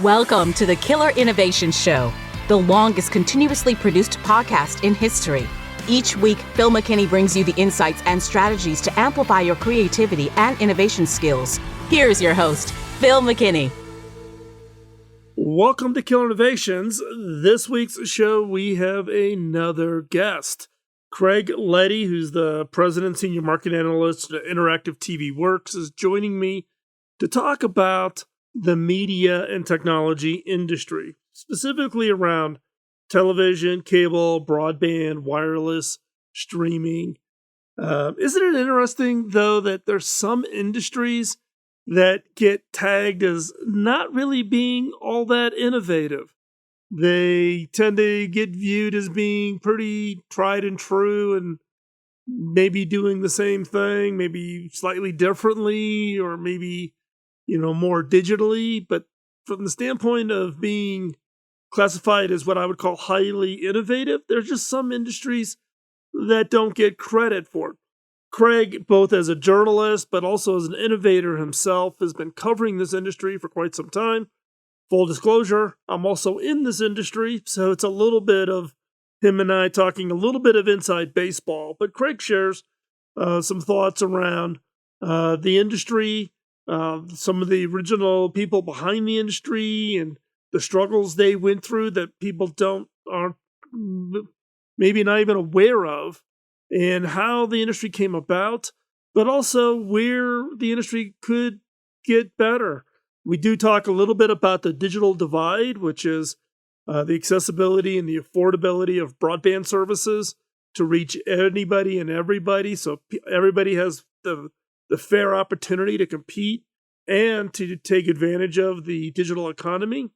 Welcome to the Killer Innovation Show, the longest continuously produced podcast in history. Each week, Phil McKinney brings you the insights and strategies to amplify your creativity and innovation skills. Here's your host, Phil McKinney. Welcome to Killer Innovations. This week's show, we have another guest. Craig Leddy, who's the president and senior marketing analyst at Interactive TV Works, is joining me to talk about the media and technology industry, specifically around television, cable, broadband, wireless, streaming. Isn't it interesting, though, that there's some industries that get tagged as not really being all that innovative? They tend to get viewed as being pretty tried and true and maybe doing the same thing, maybe slightly differently, or maybe more digitally, but from the standpoint of being classified as what I would call highly innovative, there's just some industries that don't get credit for it. Craig, both as a journalist, but also as an innovator himself, has been covering this industry for quite some time. Full disclosure, I'm also in this industry, so it's a little bit of him and I talking a little bit of inside baseball, but Craig shares some thoughts around the industry, some of the original people behind the industry and the struggles they went through that people aren't maybe not even aware of, and how the industry came about, but also where the industry could get better. We do talk a little bit about the digital divide, which is the accessibility and the affordability of broadband services to reach anybody and everybody, so everybody has the fair opportunity to compete and to take advantage of the digital economy.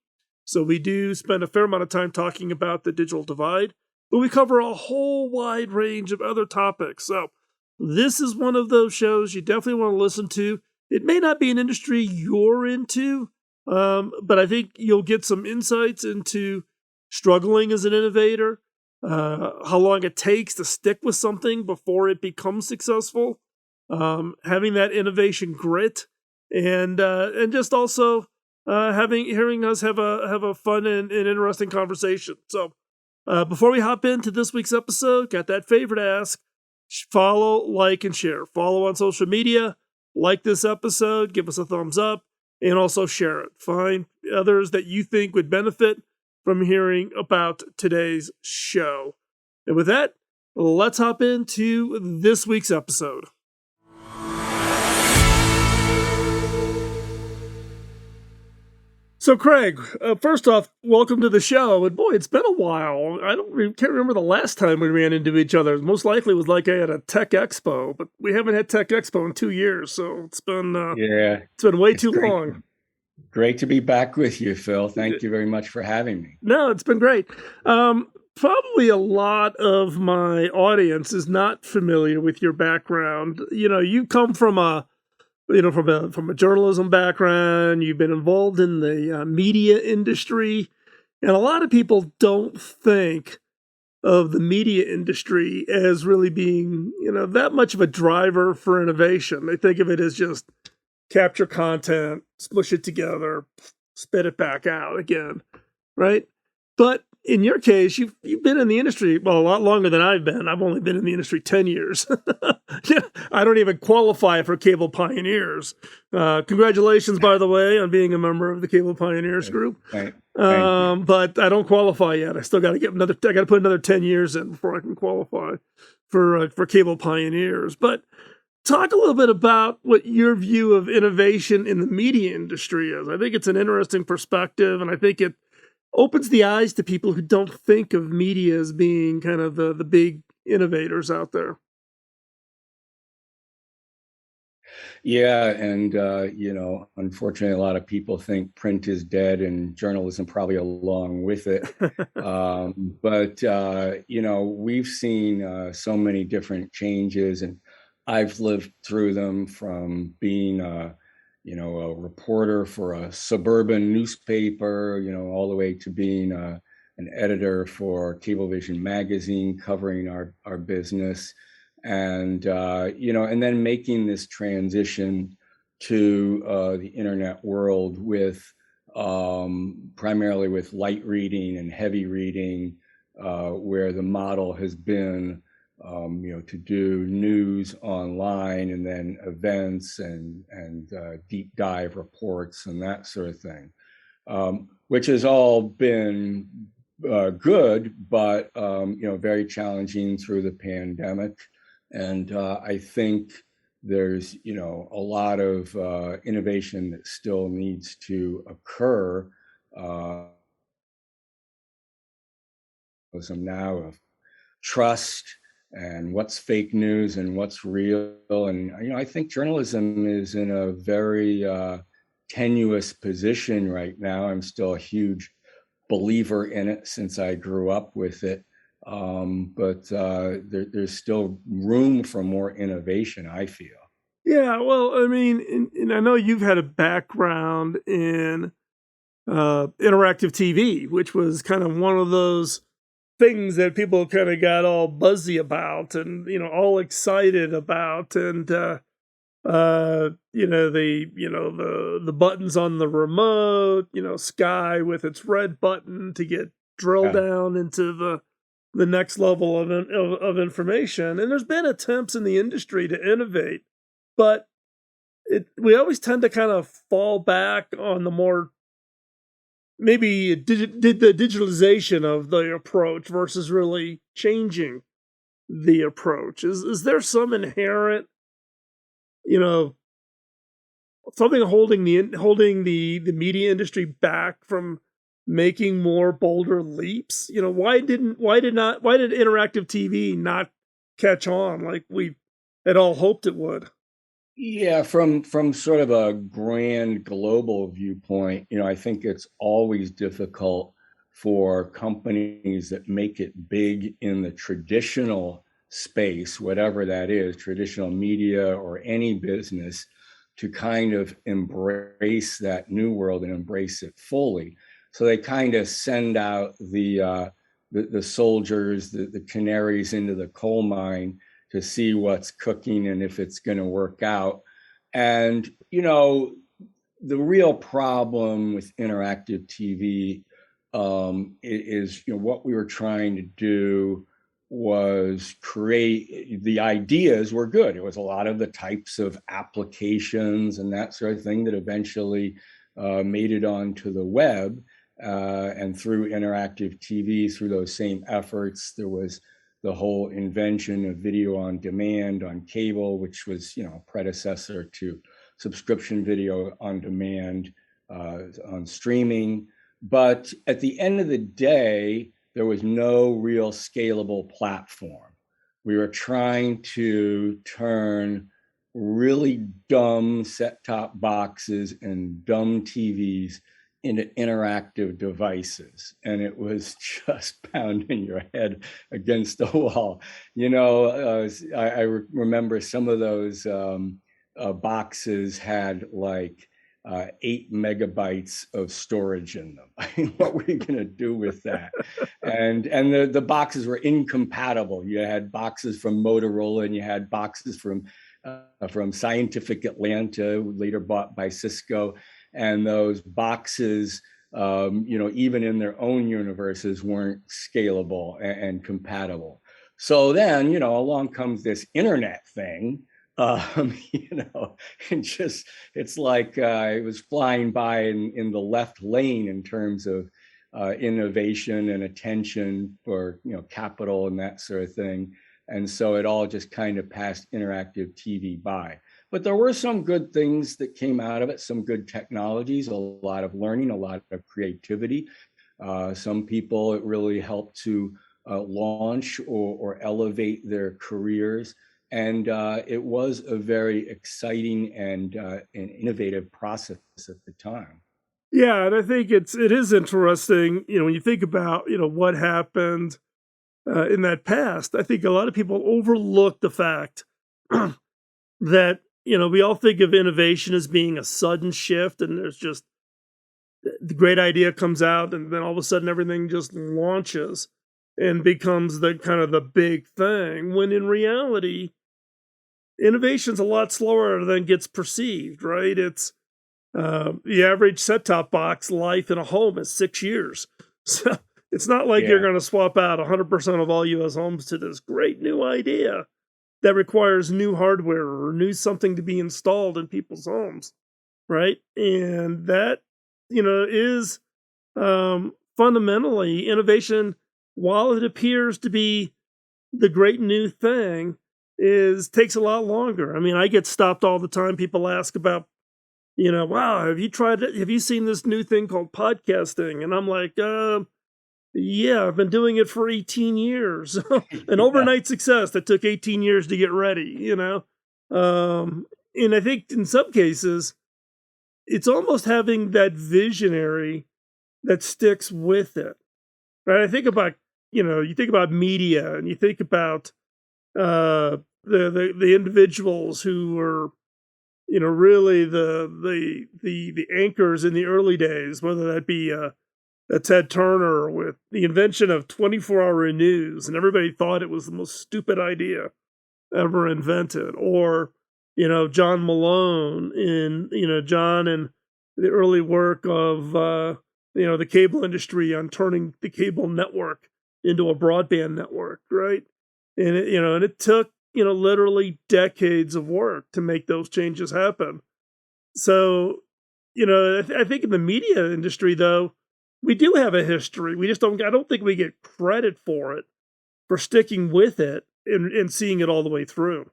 So we do spend a fair amount of time talking about the digital divide, but we cover a whole wide range of other topics. So this is one of those shows you definitely want to listen to. It may not be an industry you're into, but I think you'll get some insights into struggling as an innovator, how long it takes to stick with something before it becomes successful, having that innovation grit, and just also hearing us have a fun and interesting conversation. So before we hop into this week's episode, got that favor to ask: follow, like, and share. Follow on social media, like this episode, give us a thumbs up, and also share it. Find others that you think would benefit from hearing about today's show. And with that, let's hop into this week's episode. So, Craig, first off, welcome to the show. And boy, it's been a while. Can't remember the last time we ran into each other. Most likely it was like at a tech expo, but we haven't had tech expo in 2 years, so it's been way too long. Great to be back with you, Phil. Thank you very much for having me. No, it's been great. Probably a lot of my audience is not familiar with your background. You come from a journalism background. You've been involved in the media industry, and a lot of people don't think of the media industry as really being, that much of a driver for innovation. They think of it as just capture content, smush it together, spit it back out again, right? But in your case, you've been in the industry, a lot longer than I've been. I've only been in the industry 10 years. I don't even qualify for Cable Pioneers. Congratulations, by the way, on being a member of the Cable Pioneers group. Thank But I don't qualify yet. I still got to put another 10 years in before I can qualify for Cable Pioneers. But talk a little bit about what your view of innovation in the media industry is. I think it's an interesting perspective, and I think it opens the eyes to people who don't think of media as being kind of the big innovators out there. Yeah, and unfortunately, a lot of people think print is dead and journalism probably along with it. But we've seen so many different changes, and I've lived through them, from being a reporter for a suburban newspaper, all the way to being an editor for Cablevision magazine, covering our business, and and then making this transition to the internet world with primarily with light reading and heavy reading, where the model has been, to do news online and then events and deep dive reports and that sort of thing, which has all been good, but very challenging through the pandemic. And I think there's a lot of innovation that still needs to occur. Now of trust and what's fake news and what's real, and I think journalism is in a very tenuous position right now. I'm still a huge believer in it since I grew up with it. But there's still room for more innovation, I feel. Yeah, well, I mean, and I know you've had a background in interactive TV, which was kind of one of those things that people kind of got all buzzy about and all excited about, and the buttons on the remote, Sky with its red button to get drill Yeah. down into the next level of information. And there's been attempts in the industry to innovate, but we always tend to kind of fall back on the more maybe did the digitalization of the approach versus really changing the approach. Is there some inherent, you know, something holding the media industry back from making more bolder leaps? Why did interactive TV not catch on like we had all hoped it would? Yeah, from sort of a grand global viewpoint, I think it's always difficult for companies that make it big in the traditional space, whatever that is, traditional media or any business, to kind of embrace that new world and embrace it fully. So they kind of send out the soldiers, the canaries into the coal mine to see what's cooking and if it's going to work out. And, the real problem with interactive TV is, what we were trying to do was create, the ideas were good. It was a lot of the types of applications and that sort of thing that eventually made it onto the web. And through interactive TV, through those same efforts, there was the whole invention of video on demand on cable, which was, predecessor to subscription video on demand on streaming. But at the end of the day, there was no real scalable platform. We were trying to turn really dumb set-top boxes and dumb TVs into interactive devices, and it was just pounding your head against the wall. I remember some of those boxes had like 8 megabytes of storage in them. I mean, what were you going to do with that? And the boxes were incompatible. You had boxes from Motorola, and you had boxes from Scientific Atlanta, later bought by Cisco. And those boxes, even in their own universes, weren't scalable and compatible. So then, along comes this internet thing, and just, it's like it was flying by in the left lane in terms of innovation and attention for, capital and that sort of thing. And so it all just kind of passed interactive TV by. But there were some good things that came out of it, some good technologies, a lot of learning, a lot of creativity. Some people, it really helped to launch or elevate their careers. And it was a very exciting and innovative process at the time. Yeah, and I think it is interesting, when you think about, what happened in that past. I think a lot of people overlook the fact that, we all think of innovation as being a sudden shift, and there's just the great idea comes out, and then all of a sudden everything just launches and becomes the kind of the big thing. When in reality, innovation's a lot slower than gets perceived, right? The average set-top box life in a home is 6 years. So it's not like you're Yeah. going to swap out 100% of all U.S. homes to this great new idea that requires new hardware or new something to be installed in people's homes, right? And that, is fundamentally innovation. While it appears to be the great new thing, is takes a lot longer. I mean, I get stopped all the time. People ask about, wow, have you tried it? Have you seen this new thing called podcasting? And I'm like, yeah, I've been doing it for 18 years. An Yeah. overnight success that took 18 years to get ready. And I think in some cases, it's almost having that visionary that sticks with it. Right? I think about, you think about media and you think about the individuals who were, really the anchors in the early days, whether that be Ted Turner with the invention of 24-hour news, and everybody thought it was the most stupid idea ever invented, or John Malone John and the early work of the cable industry on turning the cable network into a broadband network, right? And it took literally decades of work to make those changes happen. So I think in the media industry, though, we do have a history. We just don't. I don't think we get credit for it, for sticking with it and seeing it all the way through.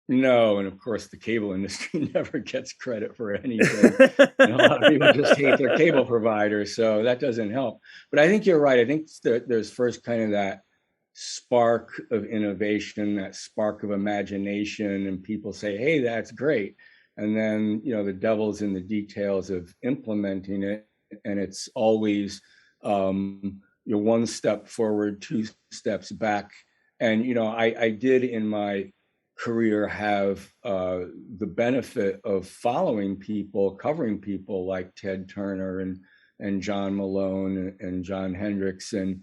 No, and of course the cable industry never gets credit for anything. And a lot of people just hate their cable providers, so that doesn't help. But I think you're right. I think there's first kind of that spark of innovation, that spark of imagination, and people say, "Hey, that's great." And then, the devil's in the details of implementing it, and it's always you're one step forward, two steps back. And I did in my career have the benefit of following people, covering people like Ted Turner and John Malone and John Hendricks. And,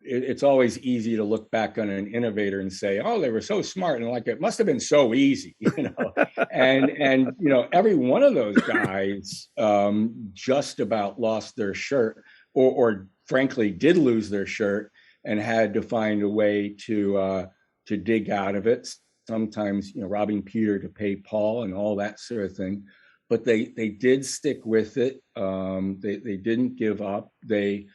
it's always easy to look back on an innovator and say, oh, they were so smart. And like, it must have been so easy, and every one of those guys just about lost their shirt or frankly did lose their shirt and had to find a way to dig out of it, sometimes robbing Peter to pay Paul and all that sort of thing. But they did stick with it. They didn't give up. They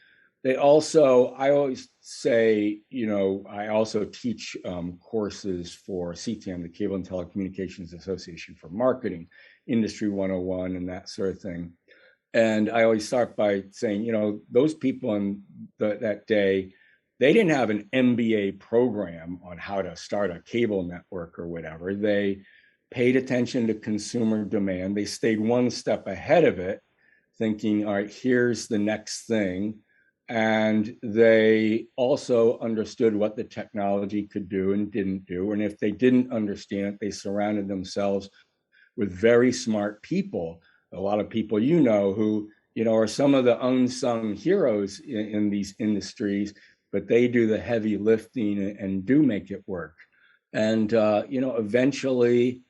also, I always say, I also teach courses for CTM, the Cable and Telecommunications Association for Marketing, Industry 101 and that sort of thing. And I always start by saying, those people in that day, they didn't have an MBA program on how to start a cable network or whatever. They paid attention to consumer demand. They stayed one step ahead of it, thinking, all right, here's the next thing. And they also understood what the technology could do and didn't do. And if they didn't understand, they surrounded themselves with very smart people, a lot of people who are some of the unsung heroes in these industries, but they do the heavy lifting and do make it work. And, eventually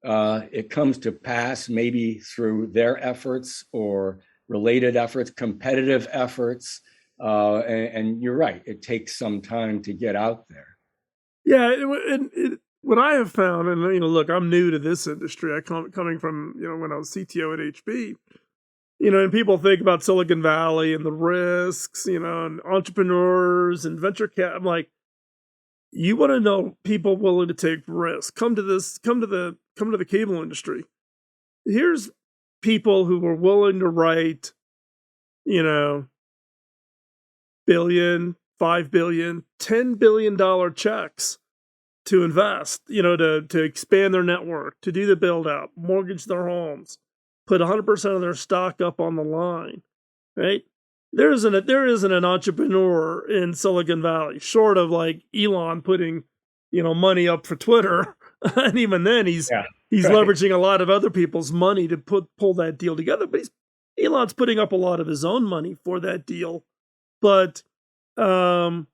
it comes to pass, maybe through their efforts or related efforts, competitive efforts. And you're right, it takes some time to get out there. Yeah, what I have found, and look, I'm new to this industry. Coming from when I was CTO at HB, and people think about Silicon Valley and the risks, and entrepreneurs and venture cap. I'm like, you want to know people willing to take risks? Come to the cable industry. Here's people who were willing to write, billion, $5 billion, $10 billion checks to invest, to expand their network, to do the build out, mortgage their homes, put 100% of their stock up on the line, right? There isn't an entrepreneur in Silicon Valley, short of like Elon putting, money up for Twitter. And even then he's Right. leveraging a lot of other people's money to pull that deal together. But Elon's putting up a lot of his own money for that deal. But I'm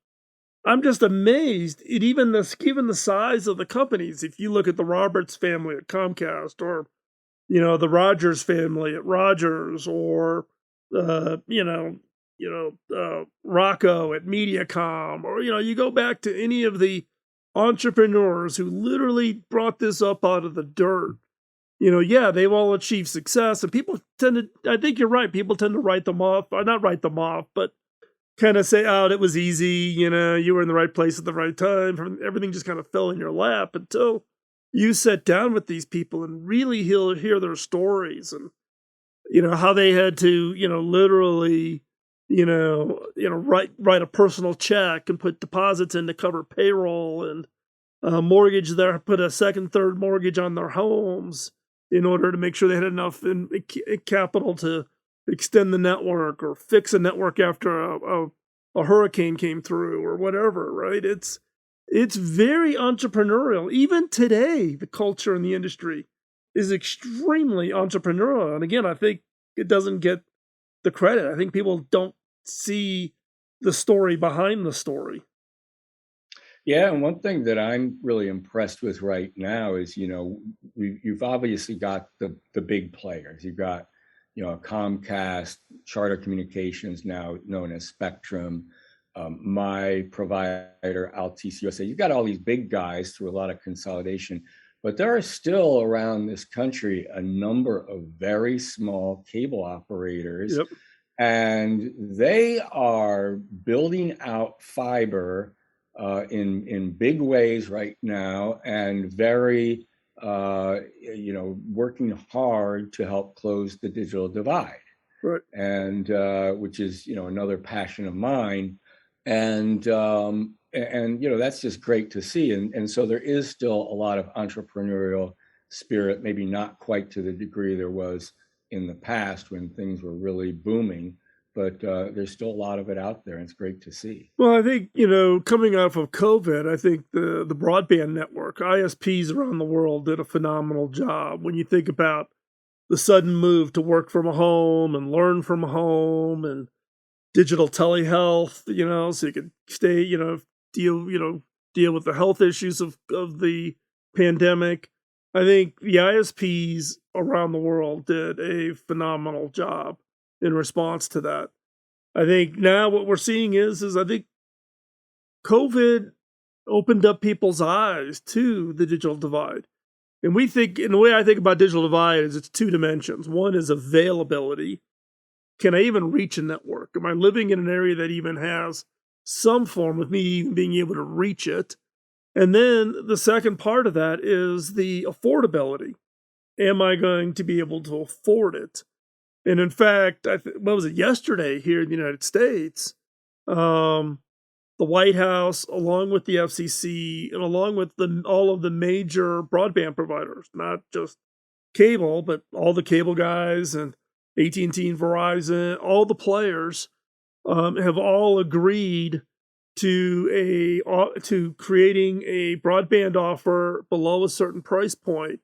just amazed at even the size of the companies. If you look at the Roberts family at Comcast, or the Rogers family at Rogers, or uh, you know, Rocco at MediaCom, or you go back to any of the entrepreneurs who literally brought this up out of the dirt. Yeah, they've all achieved success, and people tend to. I think you're right. People tend to write them off, or not write them off, but kind of say, "Oh, it was easy." You were in the right place at the right time. Everything just kind of fell in your lap until you sat down with these people and really hear their stories, and how they had to literally write a personal check and put deposits in to cover payroll, and put a second, third mortgage on their homes in order to make sure they had enough in capital to extend the network or fix a network after a hurricane came through or whatever, right? It's very entrepreneurial. Even today, the culture in the industry is extremely entrepreneurial. And again, I think it doesn't get the credit. I think people don't see the story behind the story. Yeah, and one thing that I'm really impressed with right now is, you've obviously got the big players. You've got, Comcast, Charter Communications, now known as Spectrum, my provider, Altice USA. You've got all these big guys through a lot of consolidation, but there are still around this country a number of very small cable operators, Yep. and they are building out fiber in big ways right now, and very working hard to help close the digital divide. Right. And which is another passion of mine, and that's just great to see. And so there is still a lot of entrepreneurial spirit, maybe not quite to the degree there was in the past when things were really booming, but there's still a lot of it out there, and it's great to see. Well, I think, coming off of COVID, I think the broadband network, ISPs around the world did a phenomenal job. When you think about the sudden move to work from home and learn from home and digital telehealth, so you could stay, deal with the health issues of the pandemic. I think the ISPs around the world did a phenomenal job in response to that. I think now what we're seeing is I think COVID opened up people's eyes to the digital divide. And the way I think about digital divide is it's two dimensions. One is availability. Can I even reach a network? Am I living in an area that even has some form of me even being able to reach it? And then the second part of that is the affordability. Am I going to be able to afford it? And in fact, what was it, yesterday here in the United States, the White House, along with the FCC, and along with all of the major broadband providers, not just cable, but all the cable guys and AT&T and Verizon, all the players have all agreed to creating a broadband offer below a certain price point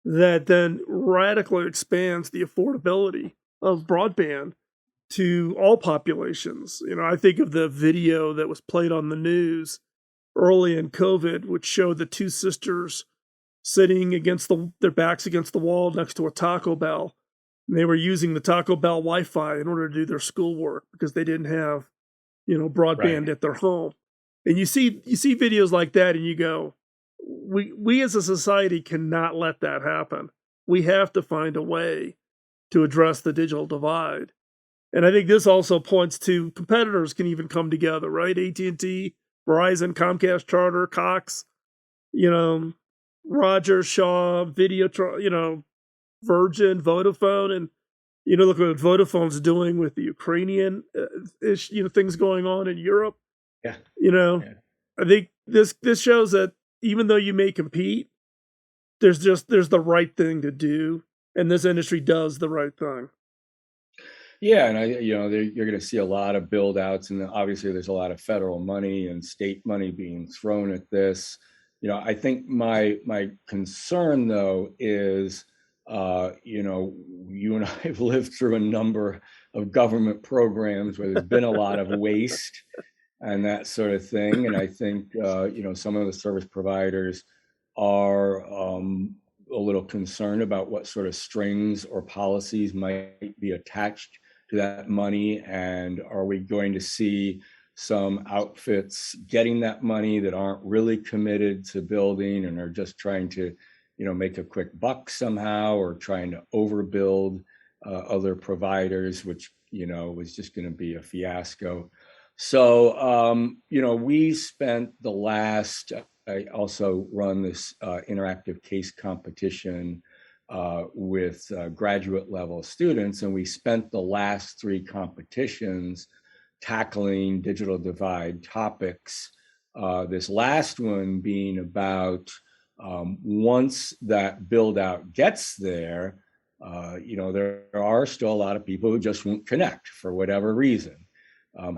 that then radically expands the affordability of broadband to all populations. I think of the video that was played on the news early in COVID, which showed the two sisters sitting their backs against the wall next to a Taco Bell. And they were using the Taco Bell Wi-Fi in order to do their schoolwork because they didn't have, broadband Right. at their home. And you see videos like that, and you go, we as a society cannot let that happen. We have to find a way to address the digital divide. And I think this also points to competitors can even come together, right? AT&T, Verizon, Comcast, Charter, Cox, Rogers, Shaw, Virgin, Vodafone, and look what Vodafone's doing with the Ukrainian things going on in Europe. Yeah. Yeah. I think this shows that even though you may compete, there's the right thing to do, and this industry does the right thing. Yeah, and you're going to see a lot of build outs, and obviously there's a lot of federal money and state money being thrown at this. I think my concern though is, you and I have lived through a number of government programs where there's been a lot of waste and that sort of thing, and I think some of the service providers are a little concerned about what sort of strings or policies might be attached to that money. And are we going to see some outfits getting that money that aren't really committed to building and are just trying to, make a quick buck somehow, or trying to overbuild other providers, which, was just going to be a fiasco. So, we spent the last, I also run this interactive case competition with graduate level students, and we spent the last 3 competitions tackling digital divide topics. This last one being about once that build out gets there, there are still a lot of people who just won't connect for whatever reason.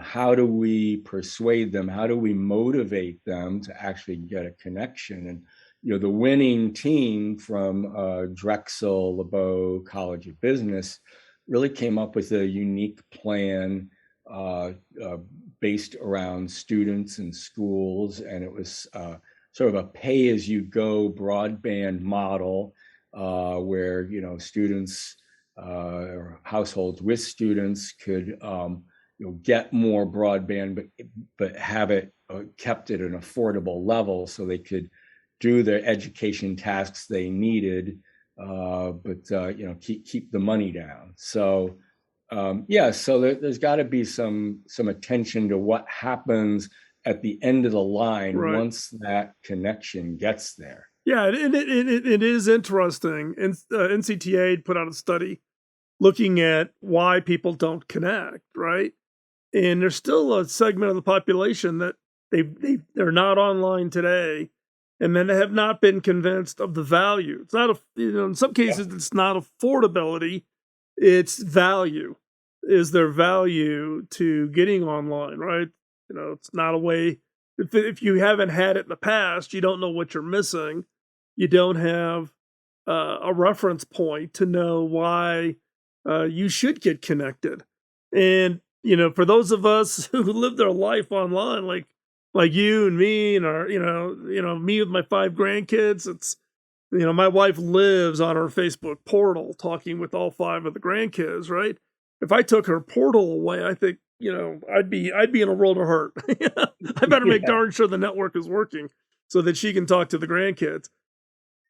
How do we persuade them? How do we motivate them to actually get a connection? And the winning team from Drexel LeBeau College of Business really came up with a unique plan based around students and schools, and it was sort of a pay-as-you-go broadband model where students or households with students could get more broadband, but have it kept at an affordable level so they could do their education tasks they needed, but keep the money down. So so there's got to be some attention to what happens at the end of the line, right, once that connection gets there. Yeah, it is interesting. And NCTA put out a study looking at why people don't connect, right? And there's still a segment of the population that they're not online today, and then they have not been convinced of the value. It's not in some cases it's not affordability, it's value. Is there value to getting online, right? It's not a way. If you haven't had it in the past, you don't know what you're missing. You don't have a reference point to know why you should get connected. And for those of us who live their life online, like you and me, and our, me with my 5 grandkids, it's, my wife lives on her Facebook portal talking with all 5 of the grandkids, right? If I took her portal away, I think, I'd be in a world of hurt. I better make darn sure the network is working so that she can talk to the grandkids.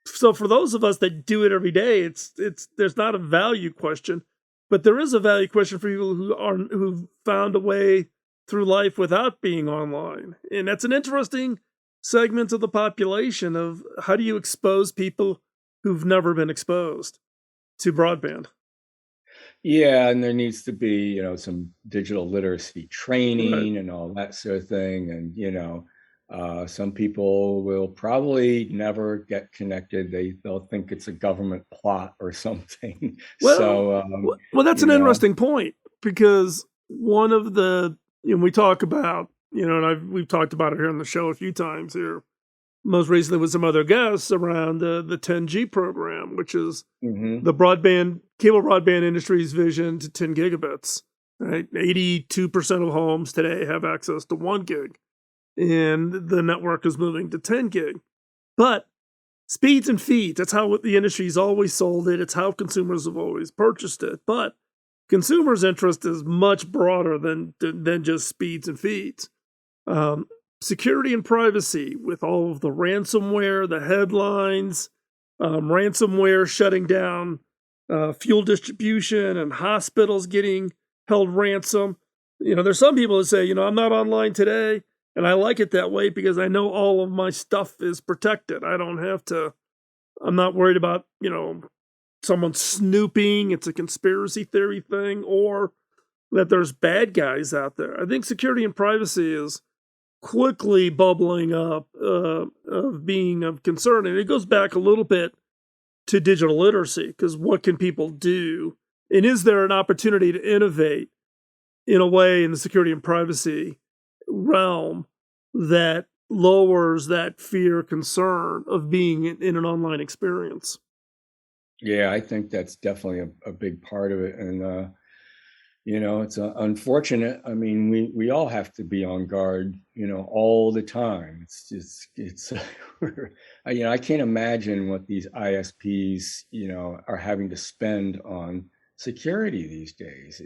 So for those of us that do it every day, it's there's not a value question, but there is a value question for people who've found a way through life without being online. And that's an interesting segment of the population of how do you expose people who've never been exposed to broadband? Yeah, and there needs to be, some digital literacy training, right, and all that sort of thing. And, some people will probably never get connected. They'll think it's a government plot or something. Well, that's an interesting point, because one of the, we talk about, and we've talked about it here on the show a few times here, most recently with some other guests, around the 10G program, which is the cable broadband industry's vision to 10 gigabits. Right, 82% of homes today have access to 1 gig, and the network is moving to 10 gig. But speeds and feeds, that's how the industry's always sold it. It's how consumers have always purchased it. But consumers' interest is much broader than just speeds and feeds. Security and privacy, with all of the ransomware, the headlines, ransomware shutting down fuel distribution, and hospitals getting held ransom. There's some people that say, I'm not online today, and I like it that way because I know all of my stuff is protected. I'm not worried about, someone snooping. It's a conspiracy theory thing, or that there's bad guys out there. I think security and privacy is quickly bubbling up of being of concern. And it goes back a little bit to digital literacy, because what can people do? And is there an opportunity to innovate in a way in the security and privacy realm that lowers that fear, concern of being in an online experience? Yeah, I think that's definitely a big part of it. And, It's unfortunate. I mean, we all have to be on guard, all the time. It's I can't imagine what these ISPs, are having to spend on security these days.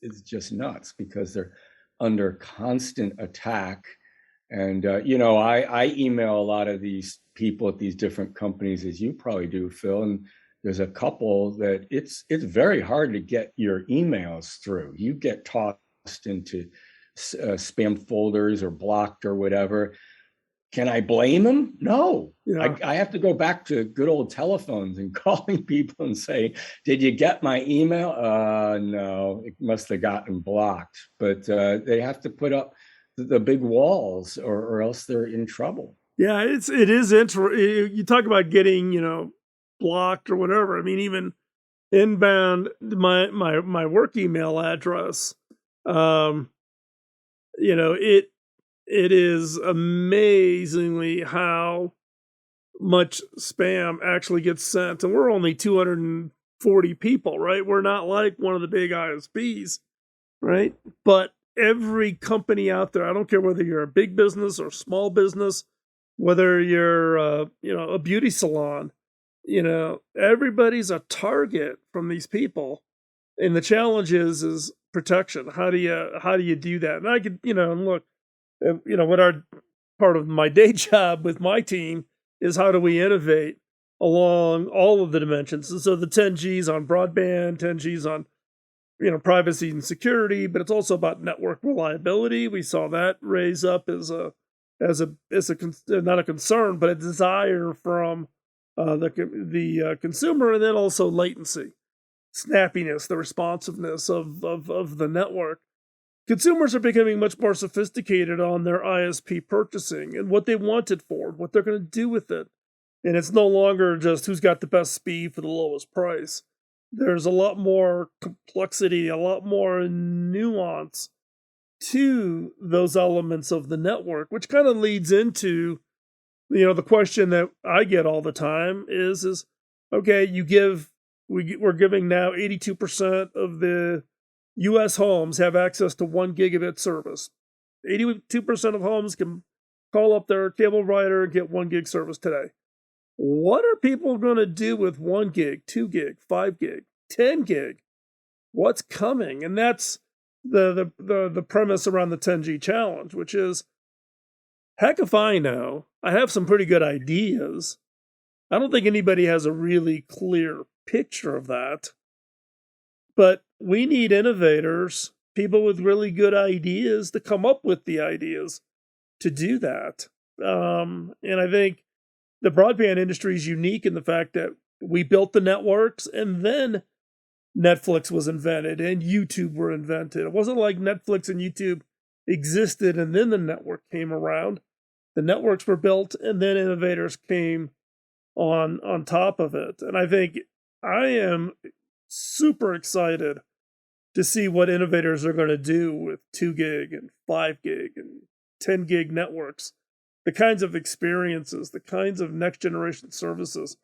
It's just nuts because they're under constant attack. And I email a lot of these people at these different companies, as you probably do, Phil, and there's a couple that it's very hard to get your emails through. You get tossed into spam folders or blocked or whatever. Can I blame them? No. Yeah. I have to go back to good old telephones and calling people and say, did you get my email? No, it must have gotten blocked. But they have to put up the big walls or else they're in trouble. Yeah, it is interesting. You talk about getting, blocked or whatever. I mean, even inbound, my work email address, it is amazingly how much spam actually gets sent. And we're only 240 people, right? We're not like one of the big ISPs, right? But every company out there, I don't care whether you're a big business or small business, whether you're, a beauty salon, everybody's a target from these people. And the challenge is protection. How do you do that? And I could, and look, what our part of my day job with my team is how do we innovate along all of the dimensions. And so the 10Gs on broadband, 10Gs on, privacy and security, but it's also about network reliability. We saw that raise up as not a concern, but a desire from the consumer, and then also latency, snappiness, the responsiveness of the network. Consumers are becoming much more sophisticated on their ISP purchasing and what they want it for, what they're going to do with it. And it's no longer just who's got the best speed for the lowest price. There's a lot more complexity, a lot more nuance to those elements of the network, which kind of leads into, the question that I get all the time is okay, we're giving now 82% of the U.S. homes have access to 1 gigabit service. 82% of homes can call up their cable provider and get 1 gig service today. What are people going to do with 1 gig, 2 gig, 5 gig, 10 gig? What's coming? And that's the premise around the 10G challenge, which is, heck if I know. I have some pretty good ideas. I don't think anybody has a really clear picture of that. But we need innovators, people with really good ideas to come up with the ideas to do that. And I think the broadband industry is unique in the fact that we built the networks and then Netflix was invented and YouTube were invented. It wasn't like Netflix and YouTube existed and then the network came around. The networks were built and then innovators came on top of it. And I think I am super excited to see what innovators are going to do with 2 gig and 5 gig and 10 gig networks, the kinds of experiences, the kinds of next generation services.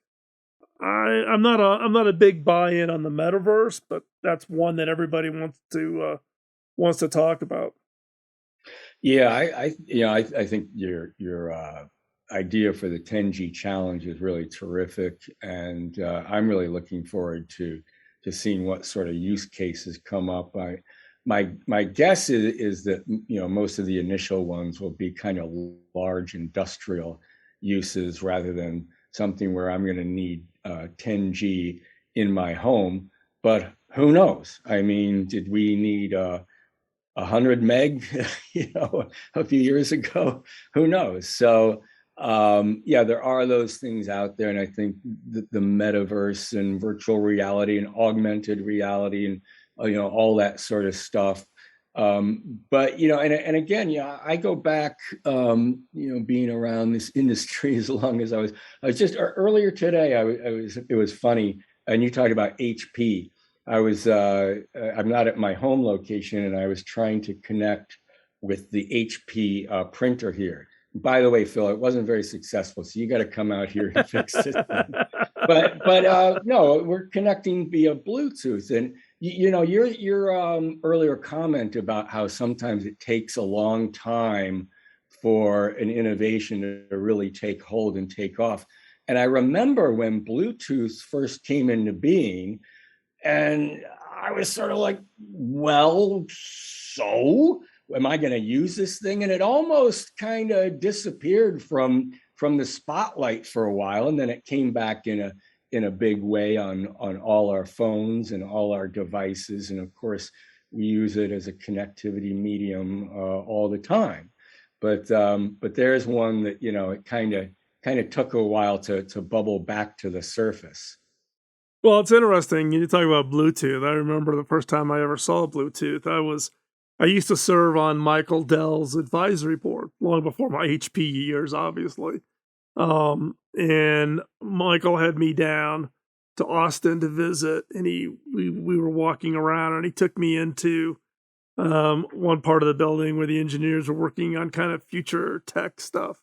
I'm not a big buy-in on the metaverse, but that's one that everybody wants to talk about. Yeah, I think your idea for the 10G challenge is really terrific, and I'm really looking forward to seeing what sort of use cases come up. My guess is that most of the initial ones will be kind of large industrial uses rather than something where I'm going to need 10G in my home. But who knows? I mean, did we need 100 meg, a few years ago? Who knows? So, there are those things out there. And I think the metaverse and virtual reality and augmented reality and, all that sort of stuff. But, and again, I go back, being around this industry as long as I was just earlier today, it was funny. And you talked about HP. I'm not at my home location, and I was trying to connect with the HP printer here. By the way, Phil, it wasn't very successful, so you got to come out here and fix it. But no, we're connecting via Bluetooth, Your earlier comment about how sometimes it takes a long time for an innovation to really take hold and take off. And I remember when Bluetooth first came into being, and I was sort of like, well, so am I going to use this thing? And it almost kind of disappeared from the spotlight for a while, and then it came back in a big way on all our phones and all our devices. And of course, we use it as a connectivity medium all the time. But there's one that, it kind of took a while to bubble back to the surface. Well, it's interesting. You talk about Bluetooth. I remember the first time I ever saw Bluetooth. I used to serve on Michael Dell's advisory board long before my HP years, obviously. And Michael had me down to Austin to visit, and we were walking around, and he took me into one part of the building where the engineers were working on kind of future tech stuff.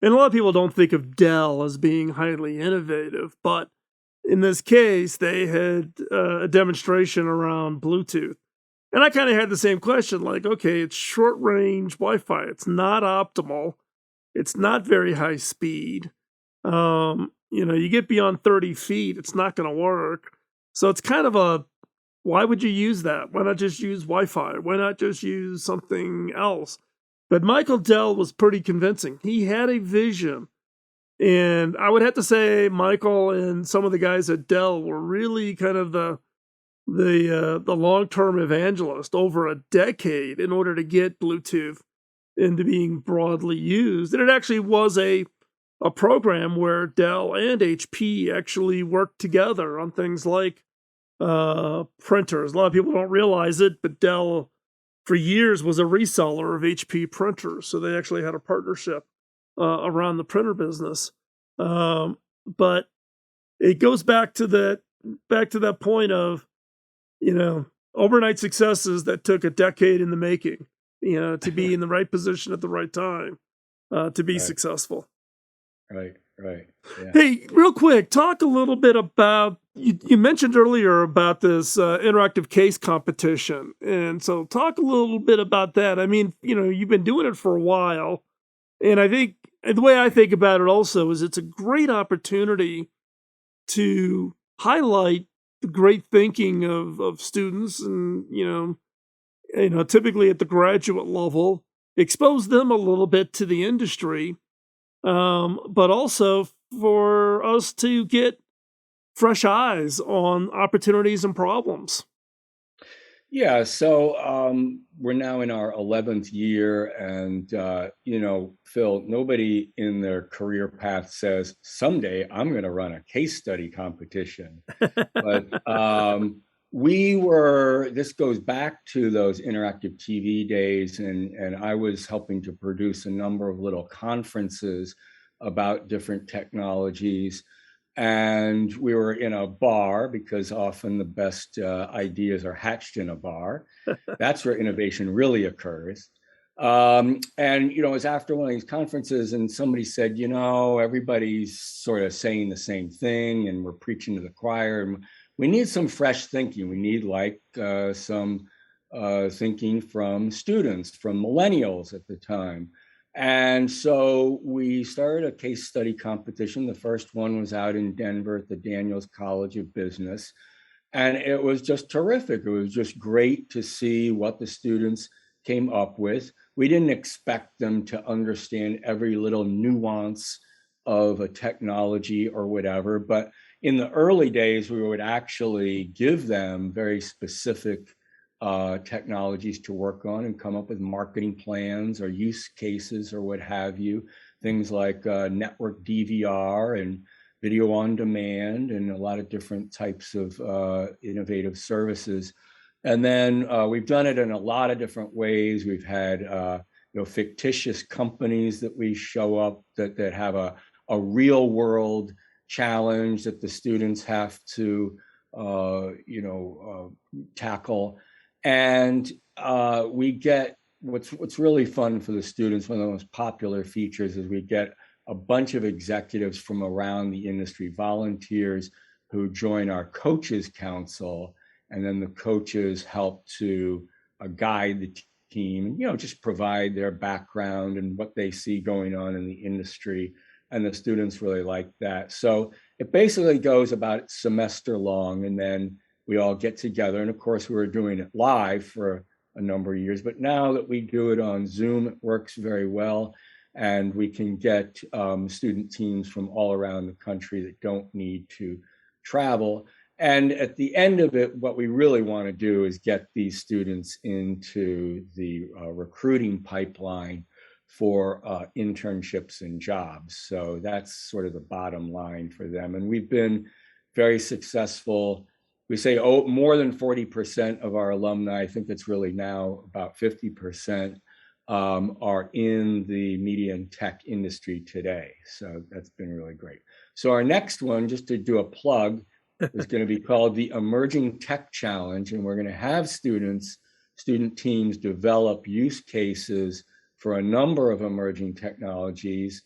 And a lot of people don't think of Dell as being highly innovative, but in this case, they had a demonstration around Bluetooth. And I kind of had the same question, like, okay, it's short range Wi-Fi. It's not optimal. It's not very high speed. You get beyond 30 feet, it's not going to work. So it's kind of why would you use that? Why not just use Wi-Fi? Why not just use something else? But Michael Dell was pretty convincing. He had a vision. And I would have to say Michael and some of the guys at Dell were really kind of the long-term evangelist over a decade in order to get Bluetooth into being broadly used. And it actually was a program where Dell and HP actually worked together on things like printers. A lot of people don't realize it, but Dell for years was a reseller of HP printers. So they actually had a partnership around the printer business. But it goes back to that point of, overnight successes that took a decade in the making, to be in the right position at the right time, to be successful. Right. Yeah. Hey, real quick, talk a little bit about, you mentioned earlier about this interactive case competition. And so talk a little bit about that. I mean, you've been doing it for a while. And I think the way I think about it also is it's a great opportunity to highlight the great thinking of students and, typically at the graduate level, expose them a little bit to the industry, but also for us to get fresh eyes on opportunities and problems. Yeah, so we're now in our 11th year, and Phil, nobody in their career path says someday I'm going to run a case study competition. But this goes back to those interactive TV days, and I was helping to produce a number of little conferences about different technologies. And we were in a bar, because often the best ideas are hatched in a bar. That's where innovation really occurs. And it was after one of these conferences, and somebody said, everybody's sort of saying the same thing, and we're preaching to the choir. And we need some fresh thinking. We need some thinking from students, from millennials at the time. And so we started a case study competition. The first one was out in Denver at the Daniels College of Business. And it was just terrific. It was just great to see what the students came up with. We didn't expect them to understand every little nuance of a technology or whatever. But in the early days, we would actually give them very specific technologies to work on and come up with marketing plans or use cases or what have you. Things like network DVR and video on demand and a lot of different types of innovative services. And then we've done it in a lot of different ways. We've had fictitious companies that we show up that have a real world challenge that the students have to tackle. And we get what's really fun for the students. One of the most popular features is we get a bunch of executives from around the industry, volunteers who join our coaches council, and then the coaches help to guide the team, just provide their background and what they see going on in the industry. And the students really like that. So it basically goes about semester long, and then we all get together. And of course, we were doing it live for a number of years, but now that we do it on Zoom, it works very well. And we can get student teams from all around the country that don't need to travel. And at the end of it, what we really want to do is get these students into the recruiting pipeline for internships and jobs. So that's sort of the bottom line for them. And we've been very successful. We say more than 40% of our alumni, I think it's really now about 50%, are in the media and tech industry today. So that's been really great. So our next one, just to do a plug, is going to be called the Emerging Tech Challenge. And we're going to have student teams develop use cases for a number of emerging technologies,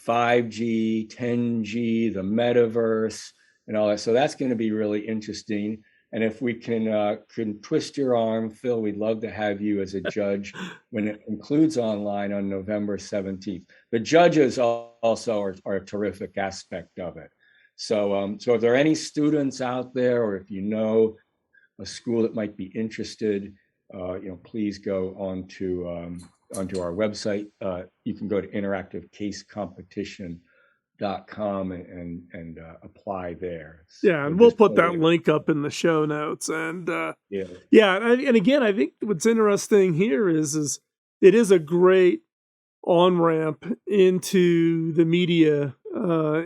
5G, 10G, the metaverse, and all that. So that's going to be really interesting. And if we can twist your arm, Phil, we'd love to have you as a judge when it concludes online on November 17th. The judges also are a terrific aspect of it. So if there are any students out there, or if you know a school that might be interested, please go onto our website. You can go to interactivecasecompetition.com and apply there. Yeah, and we'll put that link up in the show notes. And and again, I think what's interesting here is it is a great on-ramp into the media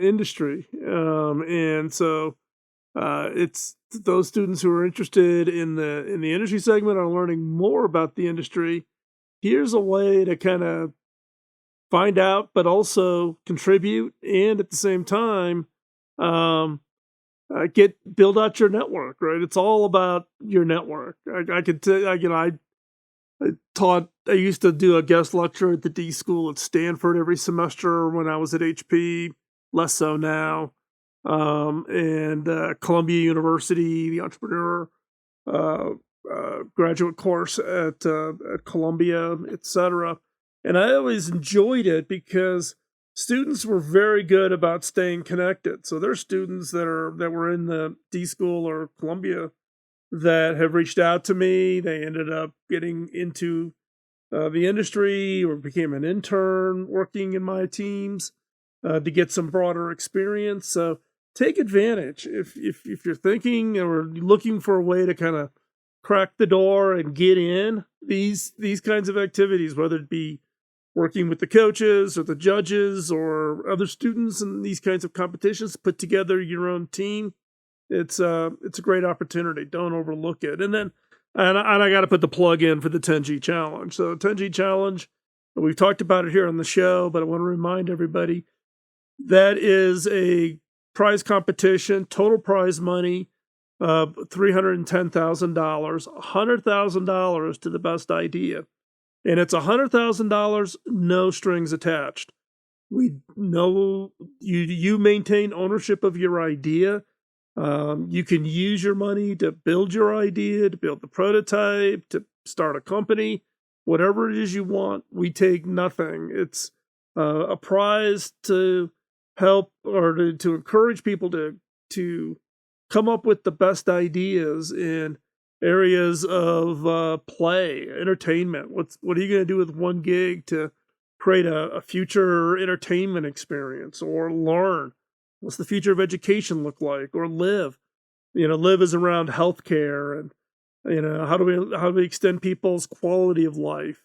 industry, and so it's those students who are interested in the industry segment are learning more about the industry. Here's a way to kind of find out, but also contribute, and at the same time, build out your network. Right, it's all about your network. I could tell, I used to do a guest lecture at the D School at Stanford every semester when I was at HP, less so now. And Columbia University, the entrepreneurial graduate course at Columbia, etc. And I always enjoyed it because students were very good about staying connected. So there's students that were in the D School or Columbia that have reached out to me. They ended up getting into the industry or became an intern working in my teams to get some broader experience. So take advantage if you're thinking or looking for a way to kind of crack the door and get in these kinds of activities, whether it be working with the coaches or the judges or other students in these kinds of competitions, put together your own team. It's a great opportunity. Don't overlook it. And I got to put the plug in for the 10G challenge. So 10G challenge, we've talked about it here on the show, but I want to remind everybody that is a prize competition, total prize money of $310,000, $100,000 to the best idea. And it's $100,000, no strings attached. We know you maintain ownership of your idea. You can use your money to build your idea, to build the prototype, to start a company, whatever it is you want. We take nothing. It's a prize to help or to encourage people to come up with the best ideas in areas of play, entertainment. What are you going to do with 1 gig to create a future entertainment experience, or learn? What's the future of education look like? Or live? Live is around healthcare, and how do we extend people's quality of life,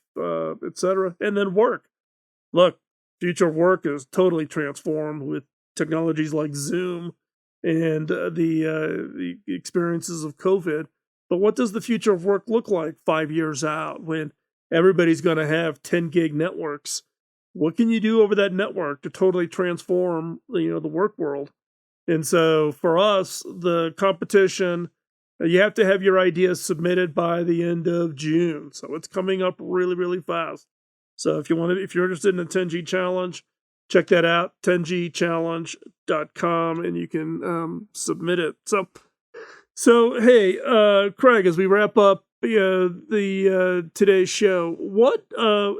etc. And then work. Look, future work is totally transformed with technologies like Zoom and the experiences of COVID. But what does the future of work look like 5 years out when everybody's going to have 10 gig networks? What can you do over that network to totally transform, the work world? And so for us, the competition, you have to have your ideas submitted by the end of June. So it's coming up really, really fast. So if you're interested in the 10G challenge, check that out, 10gchallenge.com, and you can submit it. So So, hey, Craig, as we wrap up today's show, what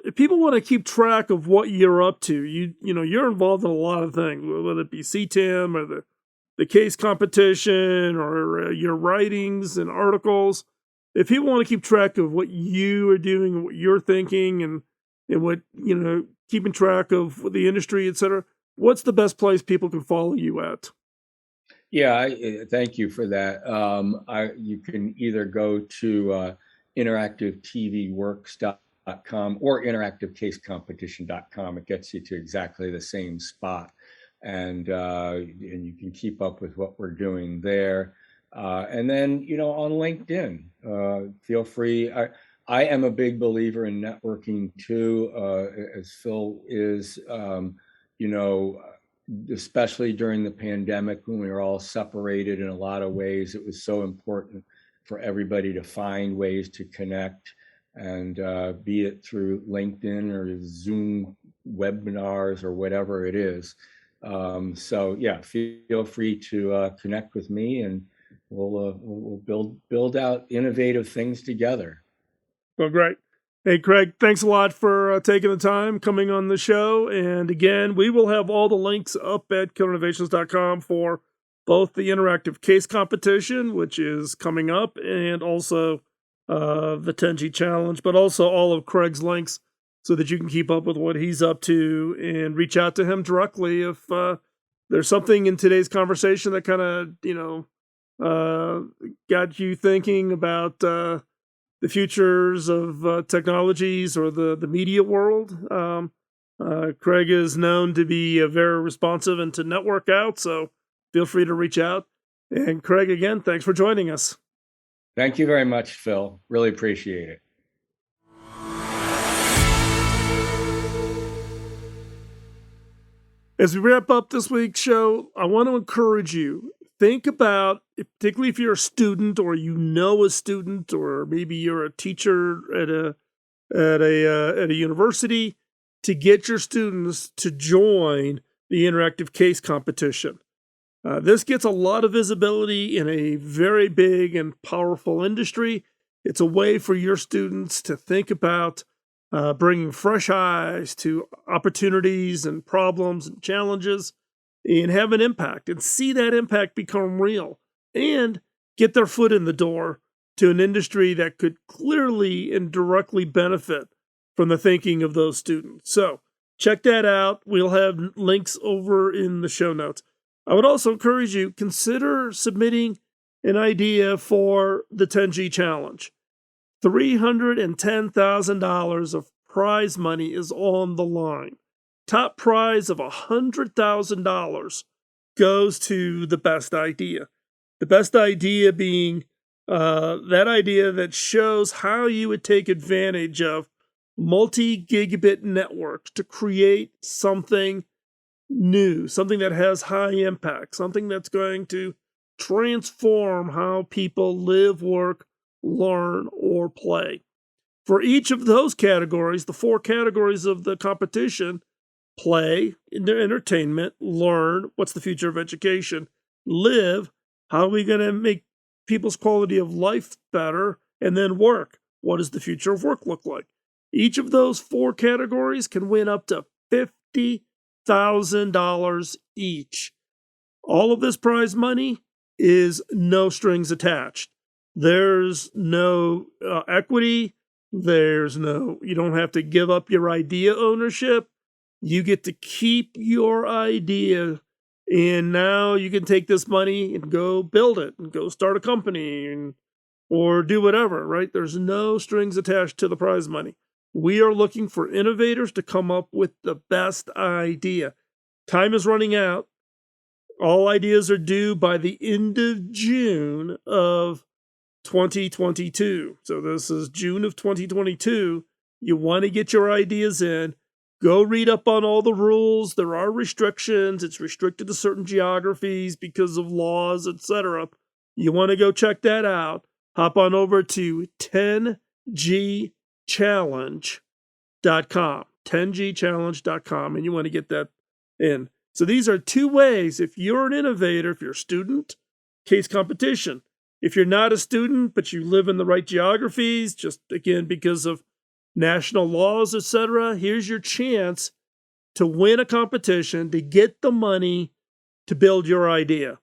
if people want to keep track of what you're up to? You're involved in a lot of things, whether it be CTIM or the case competition or your writings and articles. If people want to keep track of what you are doing and what you're thinking and what, keeping track of the industry, et cetera, what's the best place people can follow you at? Yeah, thank you for that. You can either go to interactivetvworks.com or interactivecasecompetition.com. It gets you to exactly the same spot, and you can keep up with what we're doing there. And then, on LinkedIn, feel free. I am a big believer in networking too, as Phil is. You know, especially during the pandemic when we were all separated in a lot of ways, it was so important for everybody to find ways to connect, and be it through LinkedIn or Zoom webinars or whatever it is. So yeah, feel free to connect with me, and we'll build out innovative things together. Well, great. Hey, Craig, thanks a lot for taking the time coming on the show. And again, we will have all the links up at killerinnovations.com for both the interactive case competition, which is coming up, and also the 10G challenge, but also all of Craig's links so that you can keep up with what he's up to and reach out to him directly if there's something in today's conversation that kind of, got you thinking about the futures of technologies or the media world. Craig is known to be very responsive and to network out, so feel free to reach out. And Craig, again, thanks for joining us. Thank you very much, Phil. Really appreciate it. As we wrap up this week's show, I want to encourage you, think about, particularly if you're a student or a student, or maybe you're a teacher at a university, to get your students to join the interactive case competition. This gets a lot of visibility in a very big and powerful industry. It's a way for your students to think about bringing fresh eyes to opportunities and problems and challenges, and have an impact and see that impact become real, and get their foot in the door to an industry that could clearly and directly benefit from the thinking of those students. So check that out. We'll have links over in the show notes. I would also encourage you, consider submitting an idea for the 10G challenge. $310,000 of prize money is on the line. Top prize of $100,000 goes to the best idea. The best idea being that idea that shows how you would take advantage of multi-gigabit networks to create something new, something that has high impact, something that's going to transform how people live, work, learn, or play. For each of those categories, the 4 categories of the competition: play, entertainment, learn, what's the future of education, live, how are we going to make people's quality of life better, and then work, what does the future of work look like? Each of those 4 categories can win up to $50,000 each. All of this prize money is no strings attached. There's no equity. You don't have to give up your idea ownership. You get to keep your idea, and now you can take this money and go build it and go start a company or do whatever, right? There's no strings attached to the prize money. We are looking for innovators to come up with the best idea. Time is running out. All ideas are due by the end of June of 2022. So this is June of 2022. You want to get your ideas in. Go read up on all the rules. There are restrictions. It's restricted to certain geographies because of laws, etc. You want to go check that out. Hop on over to 10gchallenge.com. 10gchallenge.com, and you want to get that in. So these are 2 ways. If you're an innovator, if you're a student, case competition, If you're not a student, but you live in the right geographies, just again, because of national laws, etc., here's your chance to win a competition, to get the money to build your idea.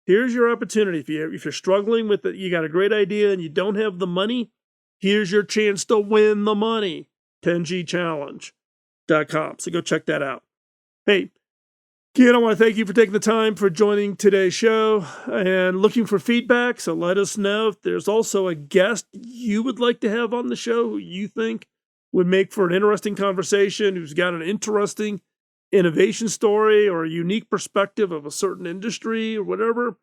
Here's your opportunity. If you're struggling with it, you got a great idea and you don't have the money, here's your chance to win the money. 10gchallenge.com. So go check that out. Hey, Ken, I want to thank you for taking the time for joining today's show and looking for feedback. So let us know if there's also a guest you would like to have on the show who you think would make for an interesting conversation, who's got an interesting innovation story or a unique perspective of a certain industry or whatever.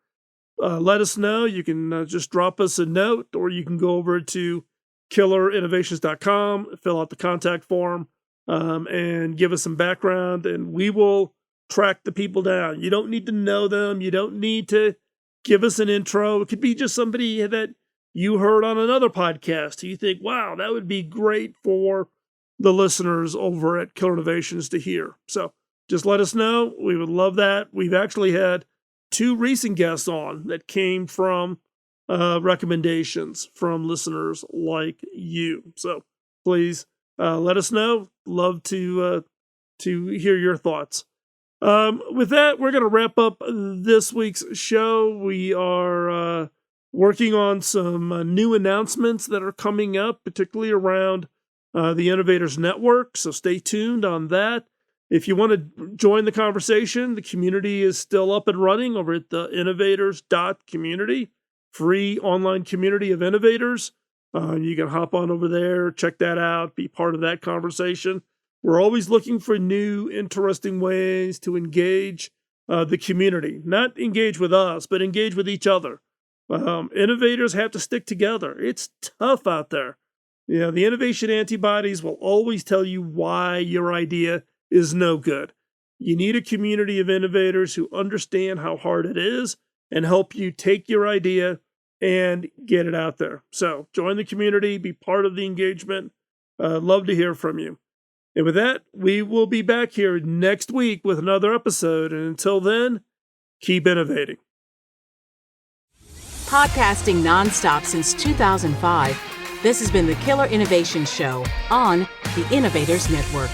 Let us know. You can just drop us a note, or you can go over to killerinnovations.com, fill out the contact form, and give us some background, and we will track the people down. You don't need to know them. You don't need to give us an intro. It could be just somebody that you heard on another podcast who you think, wow, that would be great for the listeners over at Killer Innovations to hear. So just let us know. We would love that. We've actually had 2 recent guests on that came from recommendations from listeners like you. So please let us know. Love to hear your thoughts. With that, we're going to wrap up this week's show. We are working on some new announcements that are coming up, particularly around the Innovators Network. So stay tuned on that. If you want to join the conversation, the community is still up and running over at the innovators.community, free online community of innovators. You can hop on over there, check that out, be part of that conversation. We're always looking for new, interesting ways to engage the community. Not engage with us, but engage with each other. Innovators have to stick together. It's tough out there. You know, the innovation antibodies will always tell you why your idea is no good. You need a community of innovators who understand how hard it is and help you take your idea and get it out there. So join the community, be part of the engagement. Love to hear from you. And with that, we will be back here next week with another episode. And until then, keep innovating. Podcasting nonstop since 2005, this has been the Killer Innovation Show on the Innovators Network.